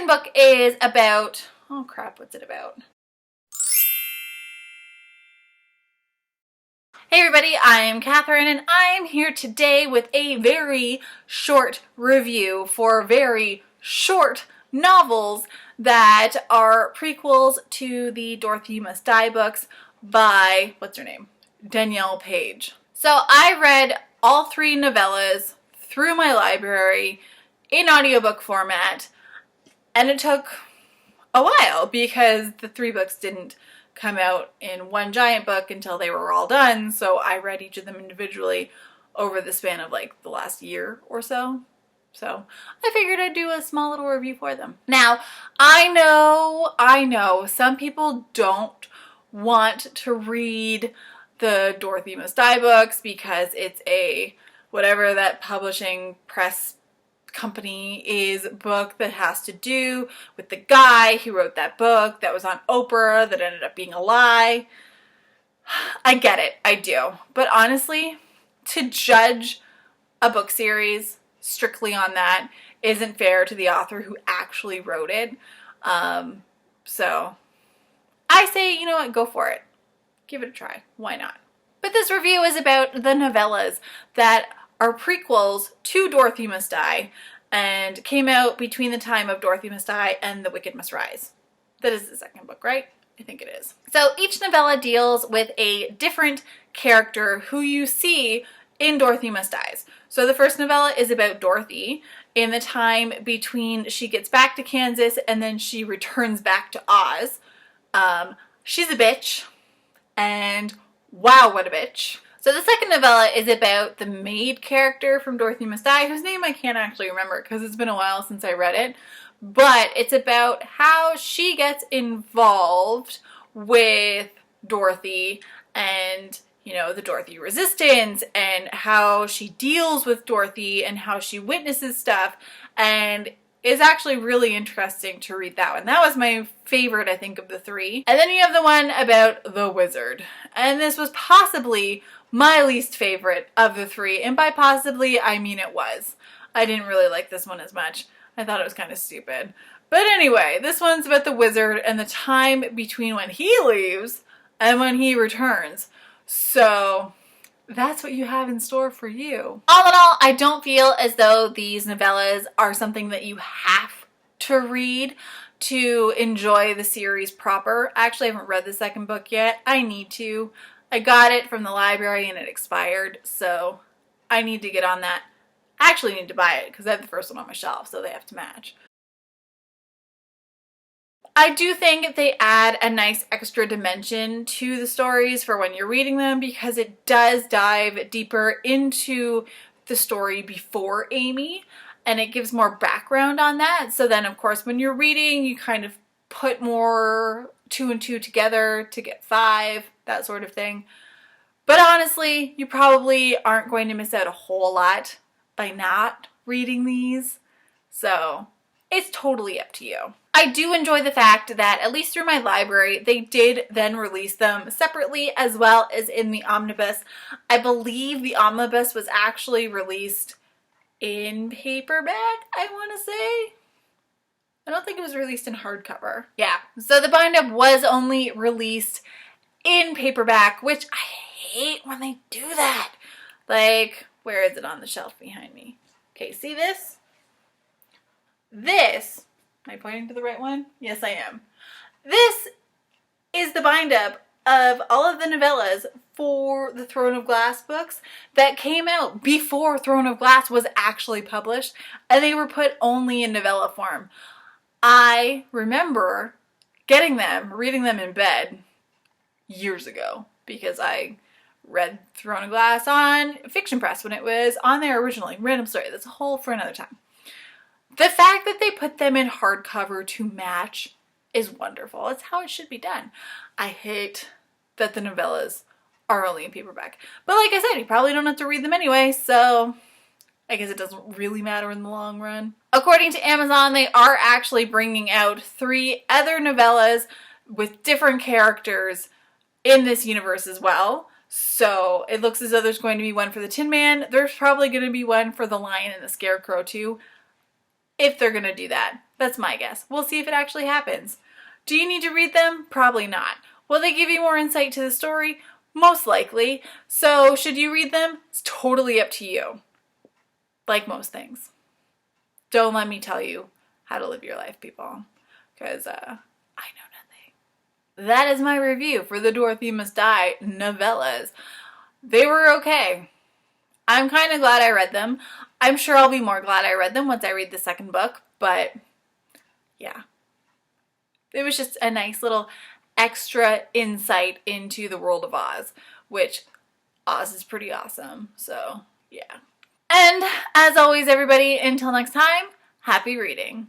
second book is about, oh crap, what's it about? Hey everybody, I'm Catherine and I'm here today with a very short review for very short novels that are prequels to the Dorothy Must Die books by, what's her name? Danielle Paige. So I read all 3 novellas through my library in audiobook format, and it took a while because the 3 books didn't come out in one giant book until they were all done, so I read each of them individually over the span of like the last year or so. So I figured I'd do a small little review for them. Now, I know some people don't want to read the Dorothy Must Die books because it's a whatever that publishing press company is book that has to do with the guy who wrote that book that was on Oprah that ended up being a lie. I get it, I do. But honestly, to judge a book series strictly on that isn't fair to the author who actually wrote it. So I say, you know what, go for it. Give it a try. Why not? But this review is about the novellas that are prequels to Dorothy Must Die and came out between the time of Dorothy Must Die and The Wicked Must Rise. That is the second book, right? I think it is. So each novella deals with a different character who you see in Dorothy Must Die. So the first novella is about Dorothy in the time between she gets back to Kansas and then she returns back to Oz. She's a bitch, and wow, what a bitch. So the second novella is about the maid character from Dorothy Must Die, whose name I can't actually remember because it's been a while since I read it. But it's about how she gets involved with Dorothy and, you know, the Dorothy resistance and how she deals with Dorothy and how she witnesses stuff, and is actually really interesting to read that one. That was my favorite, I think, of the 3. And then you have the one about the wizard. And this was possibly my least favorite of the 3. And by possibly, I mean it was. I didn't really like this one as much. I thought it was kind of stupid. But anyway, this one's about the wizard and the time between when he leaves and when he returns. So that's what you have in store for you. All in all, I don't feel as though these novellas are something that you have to read to enjoy the series proper. I actually haven't read the second book yet. I need to. I got it from the library and it expired, so I need to get on that. I actually need to buy it because I have the first one on my shelf, so they have to match. I do think they add a nice extra dimension to the stories for when you're reading them because it does dive deeper into the story before Amy and it gives more background on that. So then, of course, when you're reading, you kind of put more 2 and 2 together to get 5, that sort of thing. But honestly, you probably aren't going to miss out a whole lot by not reading these. So it's totally up to you. I do enjoy the fact that, at least through my library, they did then release them separately as well as in the omnibus. I believe the omnibus was actually released in paperback, I want to say. I don't think it was released in hardcover. Yeah, so the bind-up was only released in paperback, which I hate when they do that. Like, where is it on the shelf behind me? Okay, see this? This, am I pointing to the right one? Yes, I am. This is the bind-up of all of the novellas for the Throne of Glass books that came out before Throne of Glass was actually published, and they were put only in novella form. I remember getting them, reading them in bed years ago because I read Throne of Glass on Fiction Press when it was on there originally. Random story. That's a whole for another time. The fact that they put them in hardcover to match is wonderful. It's how it should be done. I hate that the novellas are only in paperback. But like I said, you probably don't have to read them anyway, so I guess it doesn't really matter in the long run. According to Amazon, they are actually bringing out 3 other novellas with different characters in this universe as well. So it looks as though there's going to be one for the Tin Man. There's probably going to be one for the Lion and the Scarecrow too, if they're going to do that. That's my guess. We'll see if it actually happens. Do you need to read them? Probably not. Will they give you more insight to the story? Most likely. So should you read them? It's totally up to you. Like most things. Don't let me tell you how to live your life, people. Because I know nothing. That is my review for the Dorothy Must Die novellas. They were okay. I'm kind of glad I read them. I'm sure I'll be more glad I read them once I read the second book, but yeah. It was just a nice little extra insight into the world of Oz, which Oz is pretty awesome, so yeah. And as always, everybody, until next time, happy reading.